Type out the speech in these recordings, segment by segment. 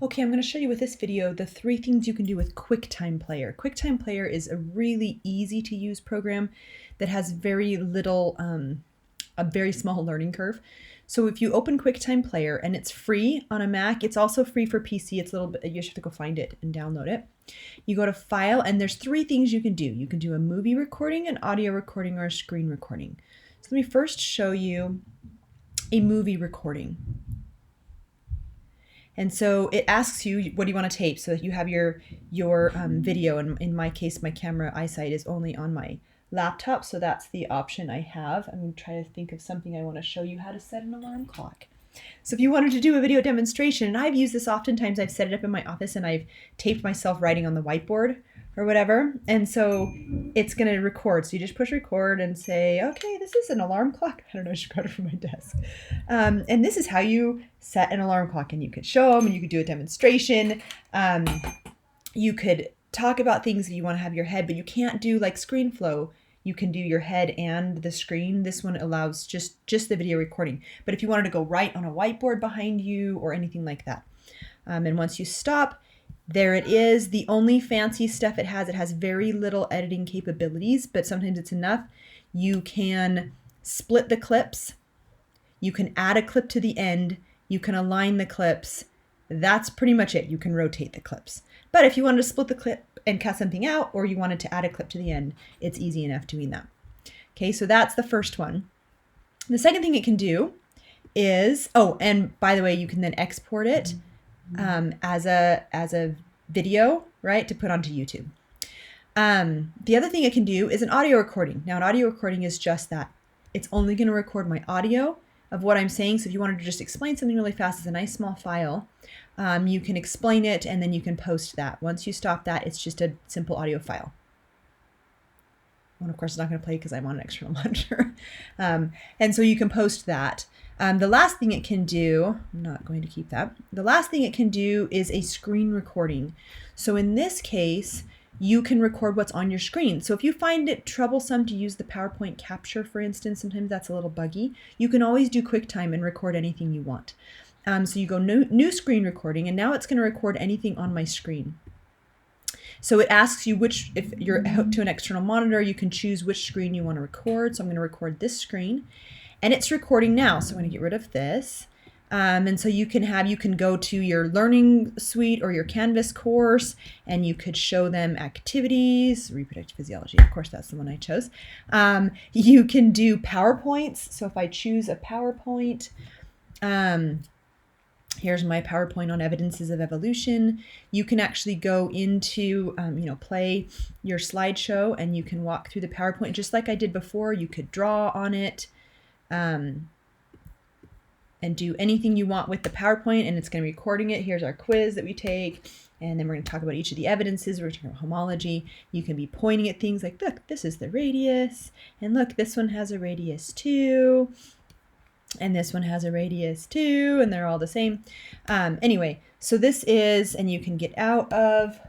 Okay, I'm going to show you with this video the 3 things you can do with Quicktime Player. Quicktime Player is a really easy to use program that has very little, a very small learning curve. So if you open Quicktime Player, and it's free on a Mac, it's also free for PC. It's a little bit, you just have to go find it and download it. You go to File, and there's 3 things you can do. You can do a movie recording, an audio recording, or a screen recording. So let me first show you a movie recording. And so it asks you, what do you want to tape? So that you have your video. And in my case, my camera eyesight is only on my laptop. So that's the option I have. I'm going to try to think of something I want to show you how to set an alarm clock. So if you wanted to do a video demonstration, and I've used this oftentimes, I've set it up in my office and I've taped myself writing on the whiteboard or whatever. And so it's going to record. So you just push record and say, okay, this is an alarm clock. I don't know, I should grab it from my desk. And this is how you set an alarm clock. And you could show them and you could do a demonstration. You could talk about things that you want to have in your head, but you can't do like ScreenFlow. You can do your head and the screen. This one allows just the video recording. But if you wanted to go write on a whiteboard behind you or anything like that. And once you stop, there it is. The only fancy stuff it has very little editing capabilities, but sometimes it's enough. You can split the clips. You can add a clip to the end. You can align the clips. That's pretty much it. You can rotate the clips. But if you wanted to split the clip and cut something out, or you wanted to add a clip to the end, it's easy enough doing that. Okay, so that's the first one. The second thing it can do is, oh, and by the way, you can then export it as a video, right, to put onto YouTube. The other thing it can do is an audio recording. Now, an audio recording is just that. It's only going to record my audio of what I'm saying. So if you wanted to just explain something really fast, it's a nice small file. You can explain it and then you can post that. Once you stop that, it's just a simple audio file. Well, of course, it's not going to play because I'm on an external monitor. And so you can post that. The last thing it can do, I'm not going to keep that. The last thing it can do is a screen recording. So in this case, you can record what's on your screen. So if you find it troublesome to use the PowerPoint capture, for instance, sometimes that's a little buggy, you can always do QuickTime and record anything you want. So you go new screen recording, and now it's going to record anything on my screen. So it asks you if you're hooked to an external monitor, you can choose which screen you want to record. So I'm going to record this screen, and it's recording now. So I'm going to get rid of this. And so you can go to your learning suite or your Canvas course, and you could show them activities, reproductive physiology. Of course, that's the one I chose. You can do PowerPoints. So if I choose a PowerPoint, here's my PowerPoint on evidences of evolution. You can actually go into, play your slideshow, and you can walk through the PowerPoint just like I did before. You could draw on it and do anything you want with the PowerPoint, and it's going to be recording it. Here's our quiz that we take, and then we're going to talk about each of the evidences. We're talking about homology. You can be pointing at things like, look, this is the radius, and look, this one has a radius too. And this one has a radius too, and they're all the same. Anyway, so this is, and you can get out of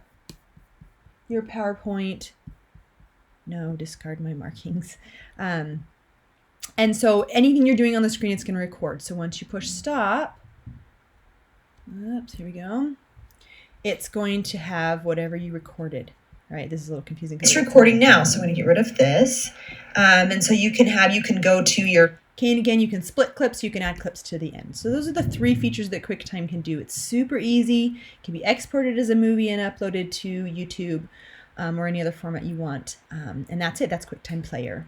your PowerPoint. No, discard my markings. And so anything you're doing on the screen, it's going to record. So once you push stop, oops, here we go. It's going to have whatever you recorded. All right, this is a little confusing. It's recording now, so I'm going to get rid of this. And so you can go to your, and again, you can split clips, you can add clips to the end. So those are the 3 features that QuickTime can do. It's super easy. It can be exported as a movie and uploaded to YouTube or any other format you want. And that's it. That's QuickTime Player.